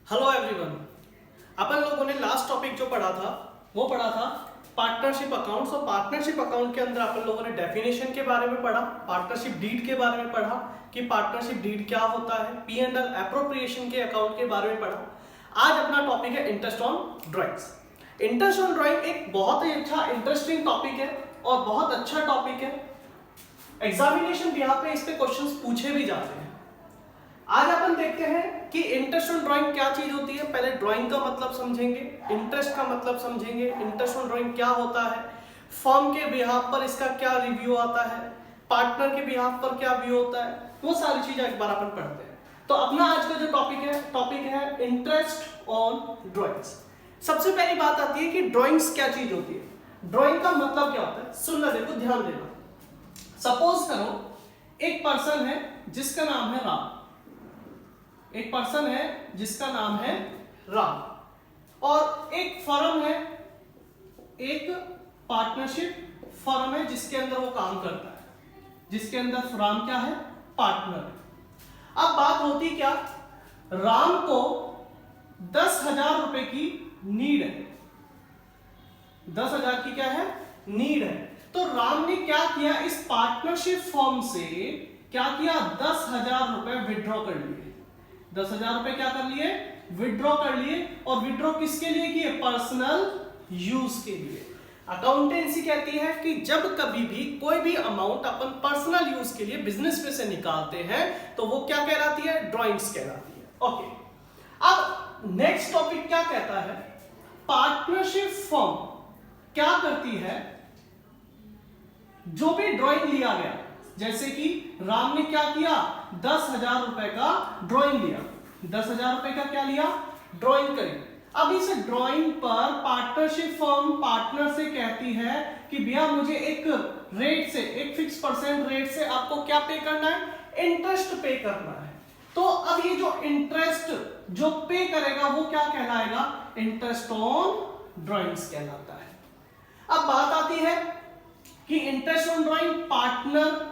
Hello everyone. अपन लोगों ने last topic जो पढ़ा था वो पढ़ा था पार्टनरशिप अकाउंट्स। और पार्टनरशिप अकाउंट के अंदर अपन लोगों ने डेफिनेशन के बारे में पढ़ा, पार्टनरशिप डीड के बारे में पढ़ा कि पार्टनरशिप डीड क्या होता है, P&L एप्रोप्रिएशन के अकाउंट के बारे में पढ़ा। आज अपना टॉपिक है interest on drawings. Interest on drawing एक बहुत ही अच्छा इंटरेस्टिंग टॉपिक है और बहुत अच्छा टॉपिक है। एग्जामिनेशन भी यहाँ पे इस पे क्वेश्चंस पूछे भी जाते हैं। आज अपन देखते हैं कि इंटरेस्ट ऑन ड्राइंग क्या चीज होती है। पहले ड्राइंग का मतलब समझेंगे, इंटरेस्ट का मतलब समझेंगे, इंटरेस्ट ऑन ड्राइंग क्या होता है, फर्म के बिहाफ पर इसका क्या रिव्यू आता है, पार्टनर के बिहाफ पर क्या व्यू होता है, वो सारी चीजें एक बार अपन पढ़ते हैं। तो अपना आज का जो टॉपिक है इंटरेस्ट ऑन ड्राइंग्स। सबसे पहली बात आती है कि ड्राइंग्स क्या चीज होती है, ड्राइंग का मतलब क्या होता है। सुनना, देखो, ध्यान देना। सपोज करो एक पर्सन है जिसका नाम है राम, एक पर्सन है जिसका नाम है राम, और एक फर्म है, एक पार्टनरशिप फर्म है जिसके अंदर वो काम करता है, जिसके अंदर राम क्या है, पार्टनर है। अब बात होती क्या, राम को 10,000 रुपए की नीड है, 10,000 की क्या है, नीड है। तो राम ने क्या किया, इस पार्टनरशिप फर्म से क्या किया, 10,000 रुपए विड्रॉ कर लिए। 10,000 रुपए क्या कर लिए, विड्रॉ कर लिए। और विड्रॉ किसके लिए किए, पर्सनल यूज के लिए। अकाउंटेंसी कहती है कि जब कभी भी कोई भी अमाउंट अपन पर्सनल यूज के लिए बिजनेस में से निकालते हैं तो वो क्या कहलाती है, ड्राइंग्स कहलाती है। ओके, अब नेक्स्ट टॉपिक क्या कहता है, पार्टनरशिप फर्म क्या करती है, जो भी ड्राइंग लिया गया, जैसे कि राम ने क्या किया, 10,000 रुपए का ड्राइंग लिया, 10,000 रुपए का क्या लिया, ड्राइंग करी। अब इस ड्राइंग पर पार्टनरशिप फर्म पार्टनर से कहती है कि भैया मुझे एक रेट से, एक फिक्स % रेट से आपको क्या पे करना है, इंटरेस्ट पे करना है। तो अब ये जो इंटरेस्ट जो पे करेगा वो क्या कहलाएगा, इंटरेस्ट ऑन ड्राइंग्स कहलाता है। अब बात आती है कि इंटरेस्ट ऑन ड्राइंग पार्टनर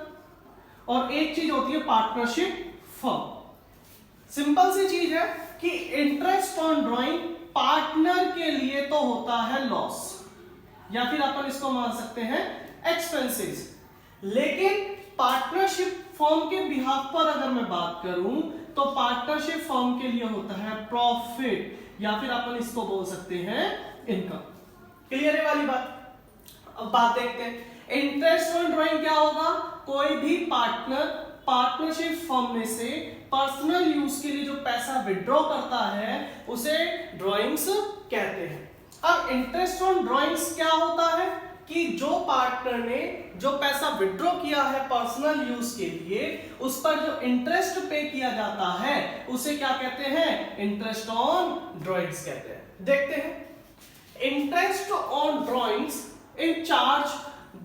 और एक चीज होती है पार्टनरशिप फर्म। सिंपल सी चीज है कि इंटरेस्ट ऑन ड्राइंग पार्टनर के लिए तो होता है लॉस, या फिर अपन इसको मान सकते हैं एक्सपेंसेस। लेकिन पार्टनरशिप फर्म के बिहाफ पर अगर मैं बात करूं तो पार्टनरशिप फर्म के लिए होता है प्रॉफिट, या फिर अपन इसको बोल सकते हैं इनकम। क्लियर है वाली बात। अब बात देखते हैं इंटरेस्ट ऑन ड्राइंग क्या होगा, कोई भी पार्टनर पार्टनरशिप फर्म में से पर्सनल यूज के लिए जो पैसा विड्रॉ करता है उसे ड्राइंग्स कहते हैं। अब इंटरेस्ट ऑन ड्राइंग्स क्या होता है कि जो पार्टनर ने जो पैसा विड्रॉ किया है पर्सनल यूज के लिए, उस पर जो इंटरेस्ट पे किया जाता है उसे क्या कहते हैं, इंटरेस्ट ऑन ड्राइंग्स कहते हैं। देखते हैं, interest on drawings in charge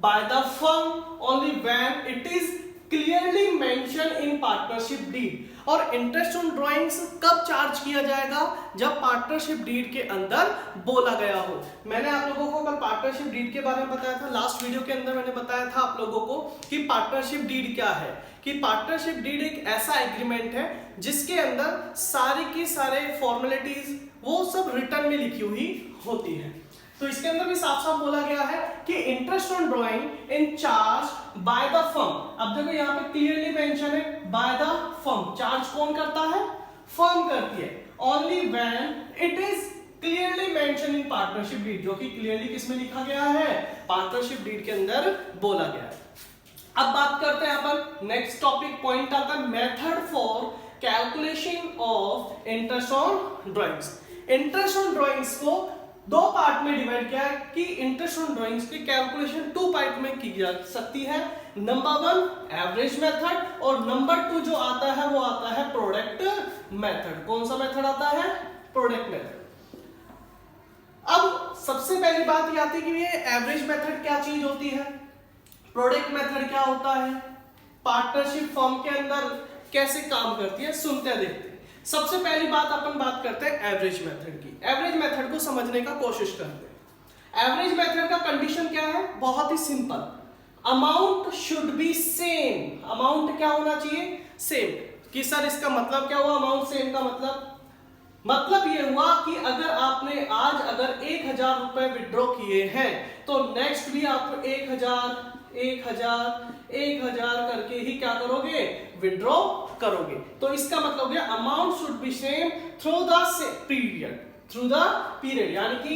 by the firm only when it is clearly mentioned in partnership deed। और इंटरेस्ट ऑन ड्राइंग्स कब चार्ज किया जाएगा, जब पार्टनरशिप डीड के अंदर बोला गया हो। मैंने आप लोगों को कल पार्टनरशिप डीड के बारे में बताया था, लास्ट वीडियो के अंदर मैंने बताया था आप लोगों को कि पार्टनरशिप डीड क्या है, कि पार्टनरशिप डीड एक ऐसा एग्रीमेंट है जिसके अंदर सारी की सारे फॉर्मेलिटीज वो सब रिटर्न में लिखी हुई होती है। तो इसके अंदर भी साफ साफ बोला गया है कि interest on drawing in charge by the firm. अब देखो यहाँ पे क्लियरली मेंशन है बाय द फर्म, चार्ज कौन करता है, फर्म करती है। Only when it is clearly mention in partnership deed, जो कि क्लियरली किसमें लिखा गया है, पार्टनरशिप डीड के अंदर बोला गया है। अब बात करते हैं अपन नेक्स्ट टॉपिक, पॉइंट आता है method for calculation of interest on drawings. Interest on drawings को दो पार्ट में डिवाइड किया है कि इंटरेस्ट ऑन ड्राइंग्स की कैलकुलेशन 2 पार्ट में की जा सकती है। नंबर 1 एवरेज मेथड, और नंबर 2 जो आता है वो आता है प्रोडक्ट मेथड। कौन सा मेथड आता है, प्रोडक्ट मेथड। अब सबसे पहली बात ये आती है कि ये एवरेज मेथड क्या चीज होती है, प्रोडक्ट मेथड क्या होता है, पार्टनरशिप फर्म के अंदर कैसे काम करती है, सुनते हैं, देखते हैं। सबसे पहली बात अपन बात करते हैं एवरेज मेथड की। एवरेज मेथड को समझने का कोशिश करते हैं। एवरेज मेथड का कंडीशन क्या है, बहुत ही simple, amount should be same. Amount क्या होना चाहिए, सेम। कि सर इसका मतलब क्या हुआ, अमाउंट सेम का मतलब मतलब ये हुआ कि अगर आपने आज अगर 1000 रुपए विड्रॉ किए हैं तो नेक्स्ट भी आप 1000 1000 करके ही क्या करोगे, विड्रॉ करोगे। तो इसका मतलब हो गया amount should be same through the period, यानी कि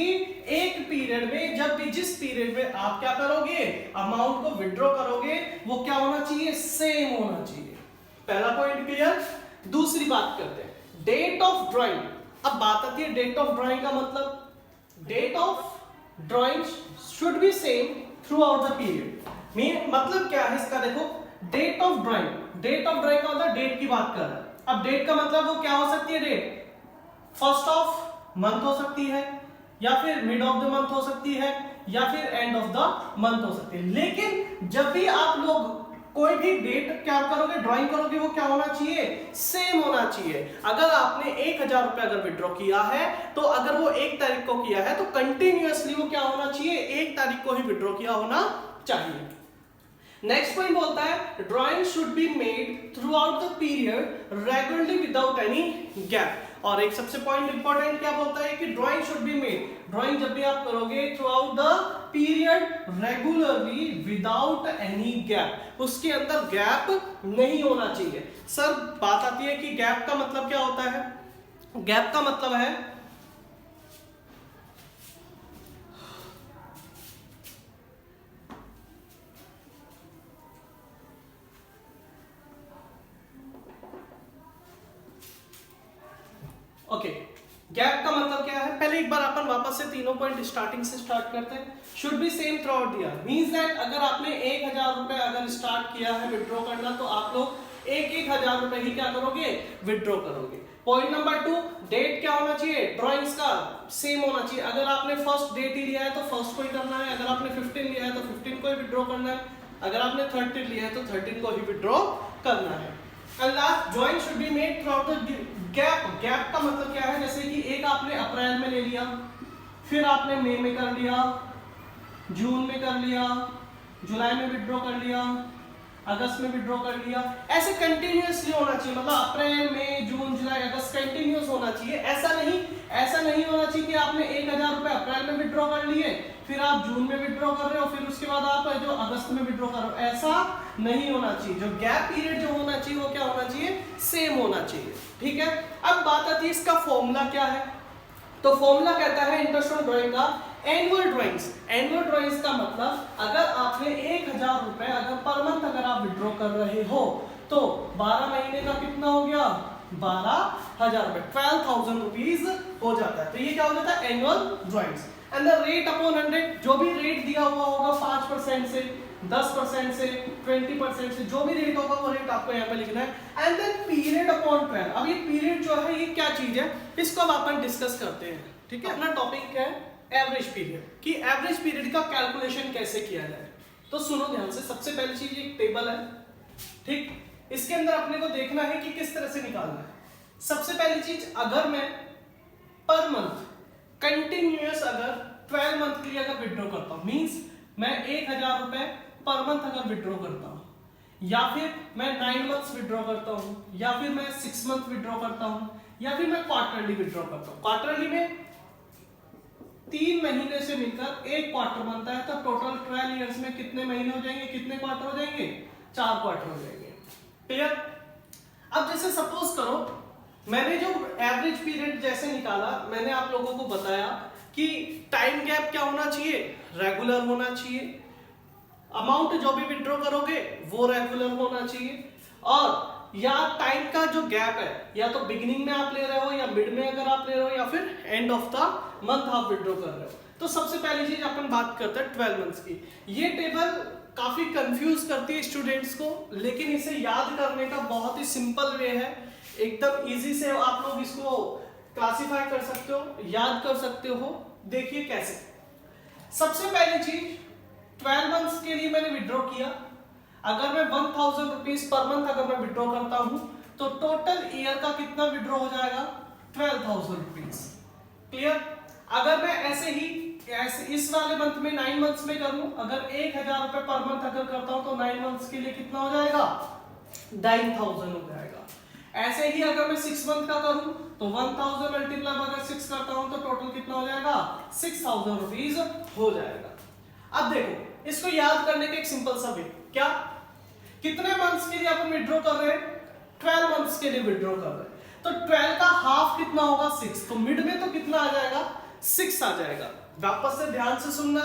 एक पीरियड में जब भी जिस पीरियड में आप क्या करोगे, अमाउंट को विड्रॉ करोगे, वो क्या होना चाहिए, सेम होना चाहिए। पहला पॉइंट क्लियर। दूसरी बात करते हैं, डेट ऑफ ड्राइंग। अब बात आती है डेट ऑफ ड्राइंग का मतलब, date of drawing should be same throughout the period. Mean मतलब क्या है इसका, देखो डेट ऑफ ड्राइंग का मतलब डेट की बात कर रहा है। अब डेट का मतलब वो क्या हो सकती है, डेट फर्स्ट ऑफ मंथ हो सकती है, या फिर मिड ऑफ द मंथ हो सकती है, या फिर एंड ऑफ द मंथ हो सकती है। लेकिन जब भी आप लोग कोई भी डेट क्या करोगे, ड्राइंग करोगे, वो क्या होना चाहिए, सेम होना चाहिए। अगर आपने 1000 रुपए अगर विड्रॉ किया है तो अगर वो 1 तारीख को किया है तो कंटिन्यूअसली वो क्या होना चाहिए, 1 तारीख को ही विड्रॉ किया होना चाहिए। नेक्स्ट पॉइंट बोलता है drawing should be made through out the period regularly without any gap. और एक सबसे पॉइंट इंपॉर्टेंट क्या बोलता है कि drawing should be made, drawing जब भी आप करोगे through out the period regularly without any gap, उसके अंदर गैप नहीं होना चाहिए। सर बात आती है कि गैप का मतलब क्या होता है, गैप का मतलब है ओके, गैप का मतलब क्या है, पहले एक बार अपन वापस से तीनों पॉइंट स्टार्टिंग से स्टार्ट करते हैं। Should be same throughout the year, means that अगर आपने 1000 रुपए अगर स्टार्ट किया है विड्रॉ करना तो आप लोग 1000 रुपए ही क्या करोगे, विड्रॉ करोगे। पॉइंट नंबर 2, डेट क्या होना चाहिए, ड्राइंग्स का सेम होना चाहिए। अगर आपने फर्स्ट डेट ही लिया है तो फर्स्ट को ही करना है, अगर आपने 15 लिया है तो 15 को ही विड्रॉ करना है, अगर आपने 13 लिया है तो 13 को ही विड्रॉ करना है। And last, drawing should be made through out the gap. Gap का मतलब क्या है, जैसे कि एक आपने अप्रैल में ले लिया, फिर आपने मई में कर लिया, जून में कर लिया, जुलाई में विड्रॉ कर लिया, अगस्त में विड्रॉ कर लिया, ऐसे कंटिन्यूअसली होना चाहिए। मतलब अप्रैल मई जून जुलाई अगस्त कंटिन्यूअस होना चाहिए। ऐसा नहीं होना चाहिए कि आपने 1000 रुपए अप्रैल में विड्रॉ कर लिए, फिर आप जून में विड्रॉ कर रहे हो, फिर उसके बाद आप जो अगस्त में विड्रॉ कर रहे हो, ऐसा नहीं होना चाहिए। जो गैप पीरियड जो होना चाहिए वो क्या होना चाहिए, सेम होना चाहिए। ठीक है, अब बात आती है इसका फॉर्मूला क्या है। तो फॉर्मूला कहता है इंटरेस्ट ऑन ड्राइंग का एनुअल ड्राइंग्स। एनुअल ड्राइंग्स का मतलब अगर आपने 1000 रुपए अगर पर मंथ अगर आप विड्रॉ कर रहे हो तो 12 महीने का कितना हो गया, 12,000 रुपए, 12,000 रुपीज हो जाता है। तो ये क्या हो जाता है, annual drawings. And the rate upon 100, जो भी रेट दिया हुआ होगा 5% से, 10% से, 20% से, जो भी रेट होगा वो रेट आपको यहाँ पे लिखना है। And then period upon 12। अब ये पीरियड जो है ये क्या चीज है, इसको अब अपन डिस्कस करते हैं। ठीक है, अपना टॉपिक है एवरेज पीरियड, कि एवरेज पीरियड का कैलकुलेशन कैसे किया जाए। तो सुनो ध्यान से, सबसे पहली चीज एक टेबल है, ठीक, इसके अंदर अपने को देखना है कि किस तरह से निकालना है। सबसे पहली चीज, अगर मैं पर मंथ कंटिन्यूअस अगर 12 मंथ के लिए अगर विड्रॉ करता हूं, मींस मैं 1000 रुपए पर मंथ अगर विड्रॉ करता हूं, या फिर मैं 9 मंथ्स विड्रॉ करता हूं, या फिर मैं 6 मंथ विड्रॉ करता हूं, या फिर मैं क्वार्टरली विड्रॉ करता हूं। क्वार्टरली में 3 महीने से मिलकर एक क्वार्टर बनता है, तो टोटल 12 इयर्स में कितने महीने हो जाएंगे, कितने क्वार्टर हो जाएंगे, 4 क्वार्टर हो जाएंगे। क्लियर। अब जैसे सपोज करो मैंने जो एवरेज पीरियड जैसे निकाला, मैंने आप लोगों को बताया कि टाइम गैप क्या होना चाहिए, रेगुलर होना चाहिए, अमाउंट जो भी विड्रॉ करोगे वो रेगुलर होना चाहिए, और या टाइम का जो गैप है या तो बिगिनिंग में आप ले रहे हो या मिड में अगर आप ले रहे हो या फिर एंड ऑफ द मंथ आप विड्रॉ कर रहे हो। तो सबसे पहली चीज अपन बात करते हैं 12 मंथ्स की। ये टेबल काफी कंफ्यूज करती है स्टूडेंट्स को, लेकिन इसे याद करने का बहुत ही सिंपल वे है, एकदम इजी से आप लोग इसको क्लासिफाई कर सकते हो, याद कर सकते हो। देखिए कैसे। सबसे पहली चीज, 12 मंथ्स के लिए मैंने विड्रॉ किया, अगर मैं 1000 रुपीज पर मंथ अगर मैं विड्रॉ करता हूं तो टोटल ईयर का कितना विड्रॉ हो जाएगा, 12,000 रुपीज। क्लियर। अगर मैं ऐसे इस वाले मंथ में 9 मंथ्स में करूं, अगर 1000 रुपए पर मंथ अगर करता हूं तो 9 मंथ्स के लिए कितना हो जाएगा, 9,000 हो जाएगा। ऐसे ही अगर मैं 6 मंथ का करूं तो 1000 मल्टीप्लाई अगर 6 करता हूं तो टोटल कितना हो जाएगा 6000 रुपीज हो जाएगा। अब देखो इसको याद करने का एक सिंपल सा वे, क्या कितने मंथ्स के लिए अपन विड्रॉ कर रहे हैं, 12 मंथ्स के लिए विड्रॉ कर रहे हैं, तो 12 का हाफ कितना होगा 6, तो मिड में तो कितना आ जाएगा 6 आ जाएगा। वापस से ध्यान से सुनना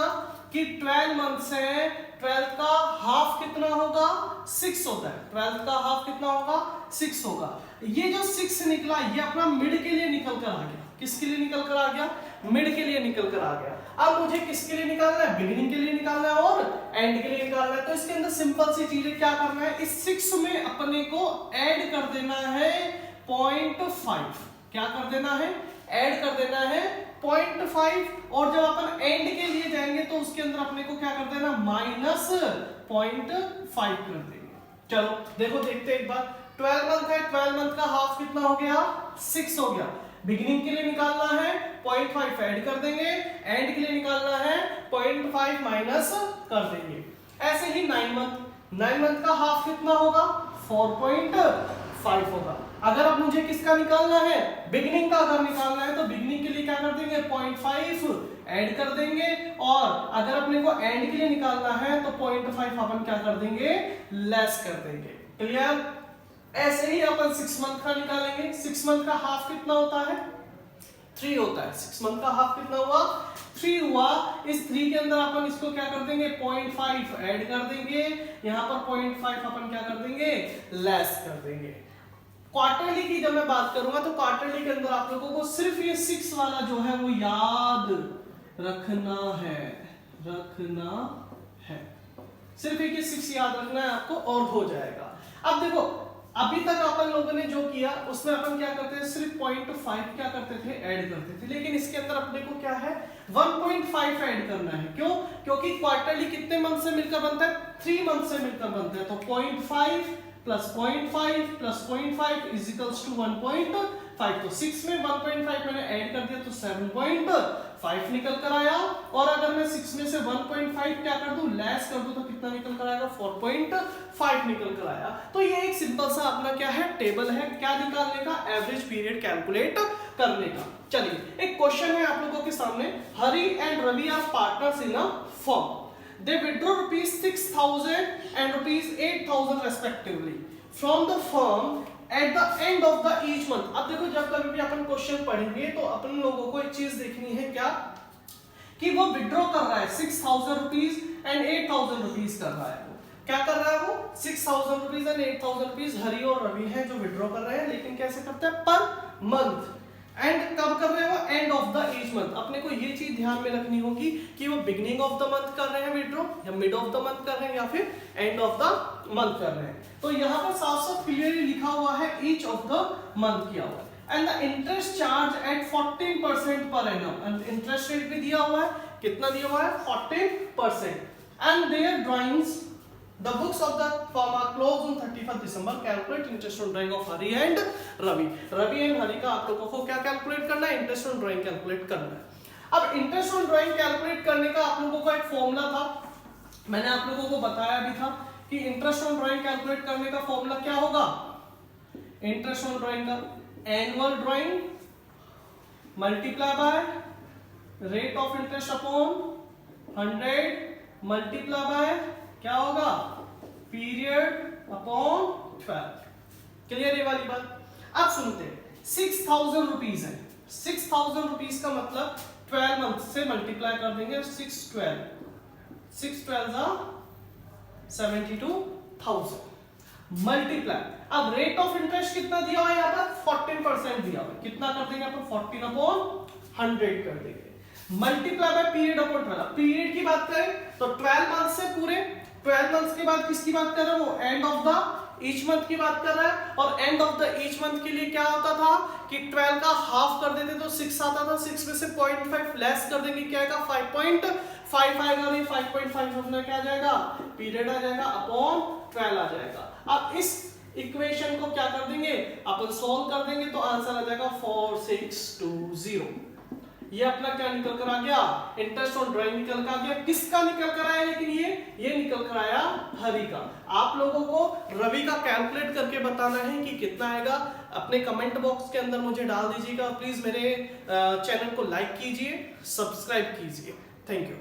कि 12 मंथ्स है, 12 का हाफ कितना होगा 6 होता है, 12 का हाफ कितना होगा 6 होगा। ये जो 6 निकला ये अपना मिड के लिए निकल कर आ गया, किसके लिए निकल कर आ गया, मिड के लिए निकल कर आ गया। अब मुझे किसके लिए निकालना है, बिगिनिंग के लिए निकालना है और एंड के लिए निकालना है। तो इसके अंदर सिंपल सी चीजें क्या करना है, इस 6 में अपने को ऐड कर देना है 0.5, क्या कर देना है, ऐड कर देना है 0.5, और जब अपन एंड के लिए जाएंगे तो उसके अंदर अपने को क्या कर देना -0.5 कर देंगे। चलो देखो देखते एक बार, 12 मंथ है, 12 मंथ का हाफ कितना हो गया 6 हो गया। बिगिनिंग के लिए निकालना है 0.5 ऐड कर देंगे, एंड के लिए निकालना है 0.5 माइनस कर देंगे। ऐसे ही 9 मंथ का हाफ कितना होगा 4.5 होगा। अगर अब मुझे किसका निकालना है, बिगिनिंग का अगर निकालना है तो बिगिनिंग के लिए क्या कर देंगे 0.5 ऐड कर देंगे, और अगर अपने को एंड के लिए निकालना है तो 0.5 अपन क्या कर देंगे लेस कर देंगे। क्लियर। ऐसे ही अपन 6 मंथ का निकालेंगे, 6 मंथ का हाफ कितना होता है 3 होता है, 6 मंथ का हाफ कितना हुआ 3 हुआ। इस 3 के अंदर अपन इसको क्या कर देंगे 0.5 ऐड कर देंगे, यहां पर 0.5 अपन क्या कर देंगे लेस कर देंगे। क्वार्टरली की जब मैं बात करूंगा तो क्वार्टरली के अंदर आप लोगों को सिर्फ ये 6 वाला जो है वो याद रखना है, सिर्फ एक 6 याद रखना है आपको और हो जाएगा। अब देखो अभी तक अपन लोगों ने जो किया उसमें अपन क्या करते थे, सिर्फ 0.5 क्या करते थे ऐड करते थे, लेकिन इसके अंदर अपने को क्या है 1.5 ऐड करना है। क्यों, क्योंकि क्वार्टरली कितने मंथ से मिलकर बनता है 3 मंथ से मिलकर बनता है, तो 0.5 plus 0.5 plus 0.5 is equals to 1.5। तो 6 में 1.5 मैंने ऐड कर दिया तो 7.5 निकल कर आया, और अगर मैं 6 में से 1.5 क्या कर दूं लेस कर दूं तो कितना निकल कर आएगा 4.5 निकल कर आया। तो ये एक सिंपल सा अपना क्या है टेबल है, क्या निकालने का, एवरेज पीरियड कैलकुलेट करने का। चलिए एक क्वेश्चन है आप लोगों के सामने, Hari and Ravi are partners in a firm, they withdraw rupees 6,000 and rupees 8,000 respectively from the firm at the end of the each month। अब देखो जब कभी भी अपन क्वेश्चन पढ़ेंगे तो अपन लोगों को एक चीज देखनी है क्या, कि वो विड्रॉ कर रहा है 6,000 रुपीज एंड 8,000 रुपीज कर रहा है। वो क्या कर रहा है, वो 6,000 रुपीज एंड 8,000 रुपीज हरी और रवि हैं जो विड्रॉ कर रहे हैं, लेकिन कैसे करते हैं पर मंथ, एंड कब कर रहे हो end of the each month. अपने को ये चीज ध्यान में रखनी होगी कि वो बिगिनिंग ऑफ द मंथ कर रहे हैं विड्रॉ, या मिड ऑफ द मंथ कर रहे हैं, या फिर एंड ऑफ द मंथ कर रहे हैं। तो यहाँ पर साफ साफ क्लियरली लिखा हुआ है ईच ऑफ द मंथ किया हुआ है। And the interest charge at 14% per annum, and interest rate भी दिया हुआ है, कितना दिया हुआ है 14%। And their drawings the books of the firm are closed on 31st December, calculate interest on drawing of Hari and Ravi। Ravi and Hari का आप लोगों को क्या कैलकुलेट करना है, इंटरेस्ट ऑन ड्राइंग कैलकुलेट करना है। अब इंटरेस्ट ऑन ड्राइंग कैलकुलेट करने का आप लोगों को एक फॉर्मूला था, मैंने आप लोगों को बताया भी था कि इंटरेस्ट ऑन ड्राइंग कैलकुलेट करने का फॉर्मूला क्या होगा, इंटरेस्ट ऑन ड्राइंग का annual drawing multiply by rate of interest upon 100 multiply by क्या होगा पीरियड अपॉन 12। क्लियर ये वाली बात। अब सुनते हैं 6,000 रुपीज है, 6,000 रुपीज का मतलब 12 मंथ से मल्टीप्लाई कर देंगे, 6 12 72,000 मल्टीप्लाई। अब रेट ऑफ इंटरेस्ट कितना दिया हुआ है यहाँ पर 14% दिया हुआ है, कितना कर देंगे अपन 14 अपॉन 100 कर देंगे, multiply by period upon 12। Period की बात करें तो 12 मंथ से पूरे 12 मंथ्स के बाद किसकी बात कर रहा है, वो end of the each month की बात कर रहा है। और end of the each month के लिए क्या होता था कि 12 का हाफ कर देते तो 6 आता था, 6 में से 0.5 लेस कर देंगे, क्या आएगा 5.5 आएगा, और ये 5.5 अपना क्या आ जाएगा पीरियड आ जाएगा अपॉन 12 आ जाएगा। अब इस इक्वेशन को क्या कर देंगे अपन सोल्व कर देंगे तो आंसर आ जाएगा 4620। ये अपना क्या निकल कर आ गया, इंटरेस्ट ऑन ड्राइंग निकल कर आ गया। किसका निकल कर आया, लेकिन ये निकल कर आया हरि का। आप लोगों को रवि का कैलकुलेट करके बताना है कि कितना आएगा। अपने कमेंट बॉक्स के अंदर मुझे डाल दीजिएगा। प्लीज मेरे चैनल को लाइक कीजिए, सब्सक्राइब कीजिए। Thank you.